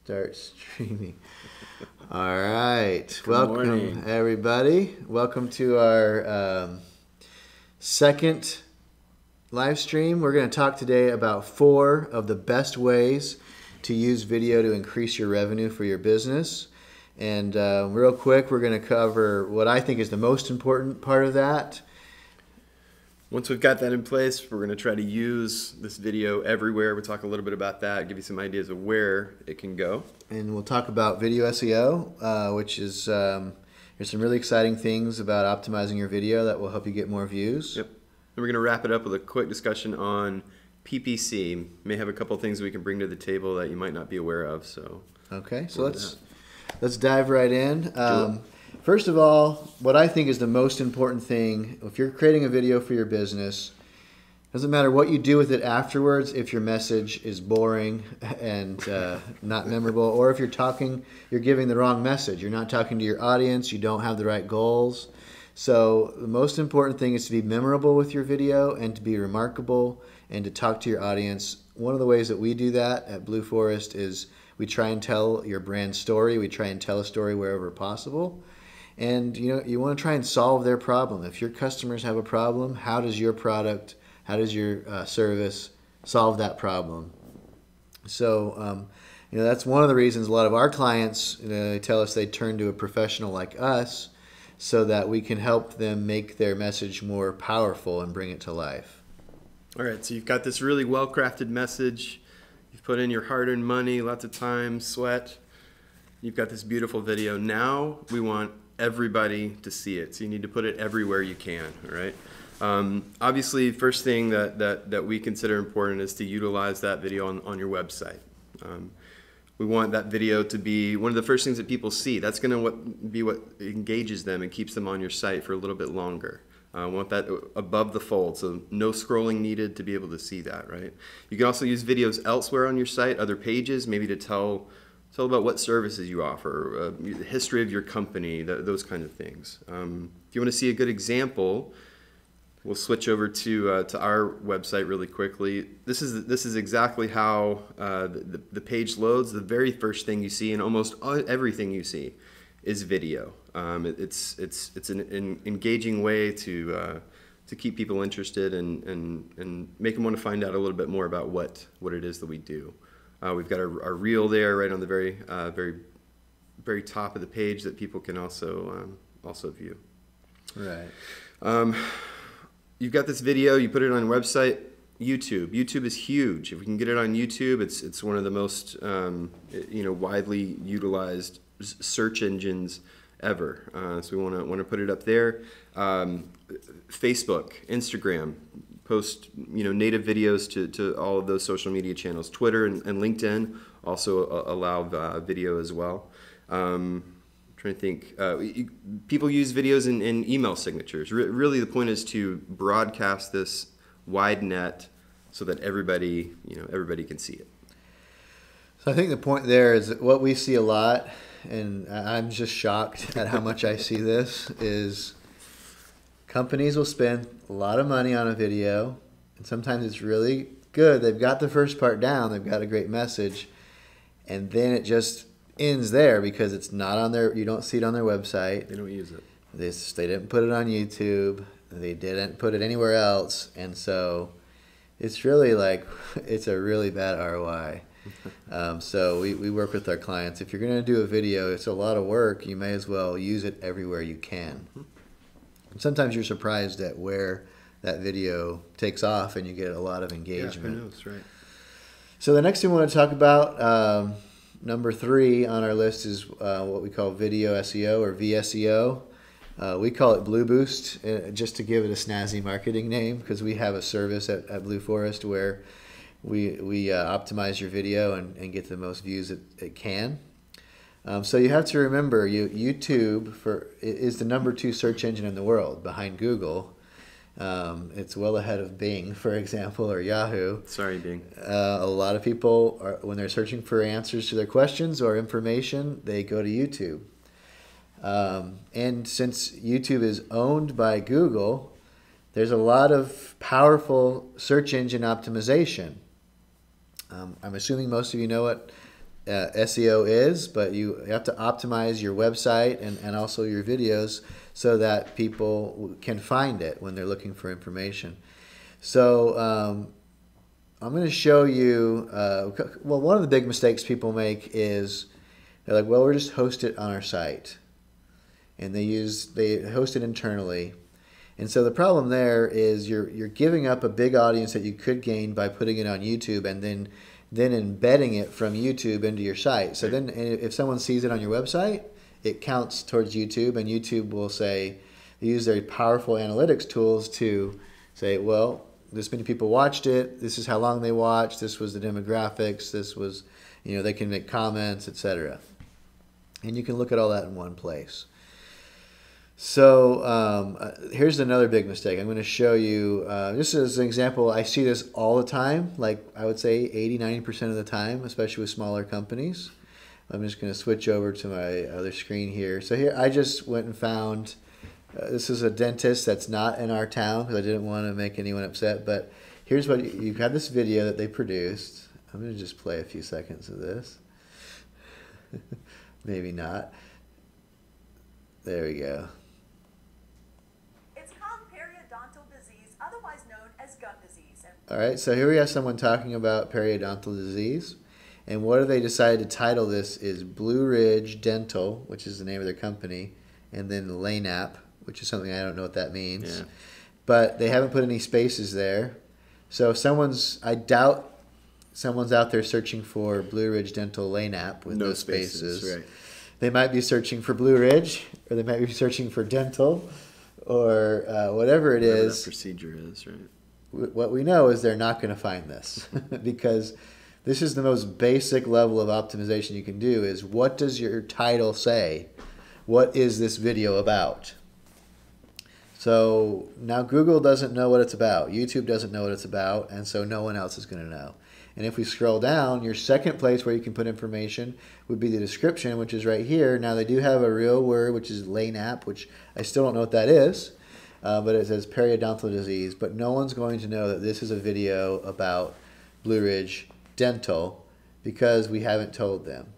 Start streaming. All right. Morning. Welcome, everybody. Welcome to our second live stream. We're going to talk today about 4 of the best ways to use video to increase your revenue for your business. And real quick, we're going to cover what I think is the most important part of that. Once we've got that in place, we're going to try to use this video everywhere. We'll talk a little bit about that, give you some ideas of where it can go. And we'll talk about video SEO, which is there's some really exciting things about optimizing your video that will help you get more views. Yep. And we're going to wrap it up with a quick discussion on PPC. May have a couple things we can bring to the table that you might not be aware of. So okay, so let's dive right in. First of all, what I think is the most important thing, if you're creating a video for your business, doesn't matter what you do with it afterwards, if your message is boring and not memorable, or if you're giving the wrong message. You're not talking to your audience, you don't have the right goals. So the most important thing is to be memorable with your video and to be remarkable and to talk to your audience. One of the ways that we do that at Blueforest is we try and tell your brand story. We try and tell a story wherever possible. And you want to try and solve their problem. If your customers have a problem, how does your product, how does your service solve that problem? So that's one of the reasons a lot of our clients they tell us they turn to a professional like us so that we can help them make their message more powerful and bring it to life. All right, so you've got this really well-crafted message. You've put in your hard-earned money, lots of time, sweat. You've got this beautiful video. Now we want everybody to see it, so you need to put it everywhere you can. All right. Obviously, first thing that we consider important is to utilize that video on your website. We want that video to be one of the first things that people see. That's going to be what engages them and keeps them on your site for a little bit longer. We want that above the fold, so no scrolling needed to be able to see that. Right. You can also use videos elsewhere on your site, other pages, maybe to tell about what services you offer, the history of your company, those kind of things. If you want to see a good example, we'll switch over to our website really quickly. This is exactly how the page loads. The very first thing you see, and almost everything you see, is video. It's an engaging way to keep people interested and make them want to find out a little bit more about what it is that we do. We've got our reel there right on the very top of the page that people can also view. Right. You've got this video. You put it on a website. YouTube. YouTube is huge. If we can get it on YouTube, it's one of the most widely utilized search engines ever. So we want to put it up there. Facebook, Instagram. Post native videos to all of those social media channels. Twitter and LinkedIn also allow video as well. I'm trying to think. People use videos in email signatures. Really, the point is to broadcast this wide net so that everybody can see it. So I think the point there is that what we see a lot, and I'm just shocked at how much I see this, is companies will spend a lot of money on a video, and sometimes it's really good. They've got the first part down. They've got a great message, and then it just ends there because it's not on their. You don't see it on their website. They don't use it. They didn't put it on YouTube. They didn't put it anywhere else, and so it's really it's a really bad ROI. So we work with our clients. If you're going to do a video, it's a lot of work. You may as well use it everywhere you can. Sometimes you're surprised at where that video takes off and you get a lot of engagement. Yeah, who knows, right? So the next thing we want to talk about, number 3 on our list is what we call video SEO or VSEO. We call it Blue Boost just to give it a snazzy marketing name because we have a service at Blueforest where we optimize your video and get the most views it can. So you have to remember, YouTube is the number 2 search engine in the world behind Google. It's well ahead of Bing, for example, or Yahoo. Sorry, Bing. A lot of people, when they're searching for answers to their questions or information, they go to YouTube. And since YouTube is owned by Google, there's a lot of powerful search engine optimization. I'm assuming most of you know what SEO is, but you have to optimize your website and also your videos so that people can find it when they're looking for information. So I'm going to show you, well, one of the big mistakes people make is they're like, well, we'll just host it on our site. And they host it internally. And so the problem there is you're giving up a big audience that you could gain by putting it on YouTube and then embedding it from YouTube into your site. So then if someone sees it on your website, it counts towards YouTube, and YouTube will say, they use their powerful analytics tools to say, well, this many people watched it, this is how long they watched, this was the demographics, this was, they can make comments, etc. And you can look at all that in one place. So here's another big mistake. I'm going to show you, just as an example, I see this all the time, like I would say 80–90% of the time, especially with smaller companies. I'm just going to switch over to my other screen here. So here I just went and found, this is a dentist that's not in our town because I didn't want to make anyone upset, but here's what you've got, this video that they produced. I'm going to just play a few seconds of this. Maybe not. There we go. All right, so here we have someone talking about periodontal disease, and what they decided to title this is Blue Ridge Dental, which is the name of their company, and then LANAP, which is something I don't know what that means. Yeah. But they haven't put any spaces there. So I doubt someone's out there searching for Blue Ridge Dental LANAP with no spaces. Right. They might be searching for Blue Ridge, or they might be searching for dental, or whatever it is. That procedure is, right? What we know is they're not going to find this because this is the most basic level of optimization you can do is what does your title say? What is this video about? So now Google doesn't know what it's about. YouTube doesn't know what it's about, and so no one else is going to know. And if we scroll down, your second place where you can put information would be the description, which is right here. Now they do have a real word, which is LANAP, which I still don't know what that is. But it says periodontal disease, but no one's going to know that this is a video about Blue Ridge Dental because we haven't told them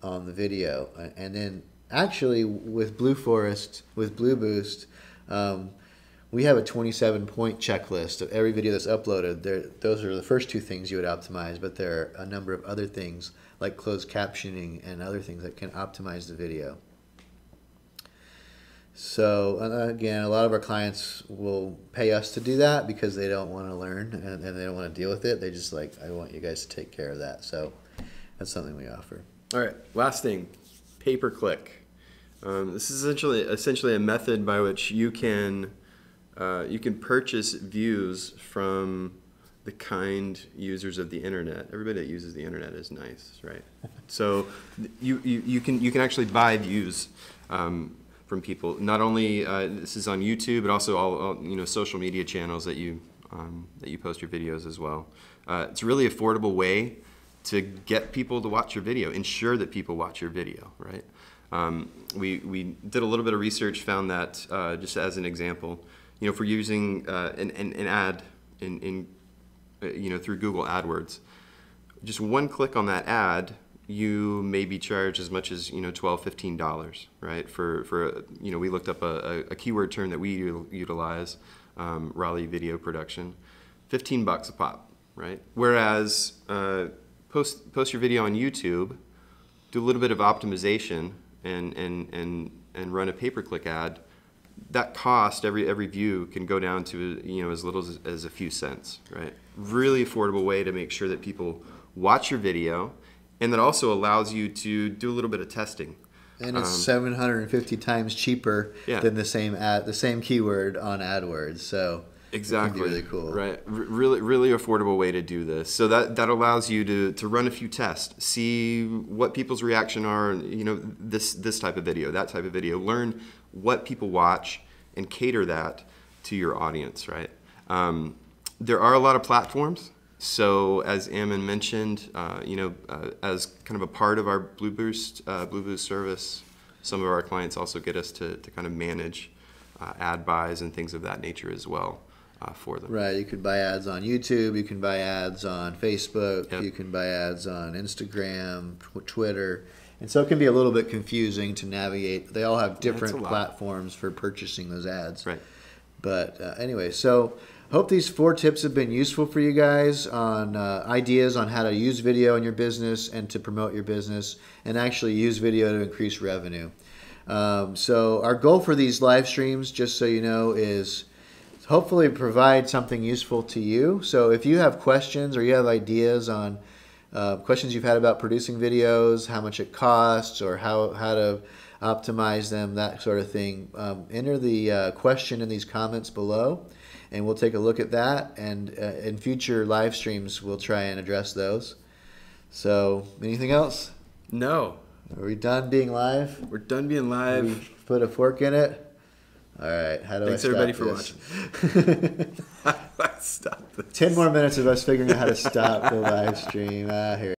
on the video. And then actually with Blueforest, with Blue Boost, we have a 27-point checklist of every video that's uploaded. Those are the first two things you would optimize, but there are a number of other things like closed captioning and other things that can optimize the video. So again, a lot of our clients will pay us to do that because they don't want to learn and they don't want to deal with it. They just like, I want you guys to take care of that. So that's something we offer. All right, last thing, pay-per-click. This is essentially a method by which you can purchase views from the kind users of the internet. Everybody that uses the internet is nice, right? So you can actually buy views from people. Not only this is on YouTube, but also all social media channels that you post your videos as well. It's a really affordable way to get people to watch your video, ensure that people watch your video, right? We did a little bit of research, found that just as an example, if we're using an ad through Google AdWords, just one click on that ad, you may be charged as much as $12, $15, right? For we looked up a keyword term that we utilize, Raleigh video production, $15 a pop, right? Whereas post your video on YouTube, do a little bit of optimization and run a pay-per-click ad. That cost, every view can go down to as little as a few cents, right? Really affordable way to make sure that people watch your video. And that also allows you to do a little bit of testing. And it's 750 times cheaper than the same keyword on AdWords. So exactly, it can be really cool, right? Really affordable way to do this. So that allows you to run a few tests, see what people's reaction are. This type of video, that type of video. Learn what people watch and cater that to your audience, right? There are a lot of platforms. So as Ammon mentioned, as kind of a part of our Blue Boost service, some of our clients also get us to kind of manage ad buys and things of that nature as well. for them. Right. You could buy ads on YouTube. You can buy ads on Facebook. Yep. You can buy ads on Instagram, Twitter. And so it can be a little bit confusing to navigate. They all have different platforms for purchasing those ads. Right. But anyway, so hope these 4 tips have been useful for you guys on ideas on how to use video in your business and to promote your business and actually use video to increase revenue. So our goal for these live streams, just so you know, is hopefully provide something useful to you. So if you have questions or you have ideas on questions you've had about producing videos, how much it costs, or how to optimize them, that sort of thing, enter the question in these comments below, and we'll take a look at that. And in future live streams, we'll try and address those. So, anything else? No. Are we done being live? We're done being live. We put a fork in it. All right. How do Thanks I stop everybody for this? watching. Stop this. 10 more minutes of us figuring out how to stop the live stream. Here.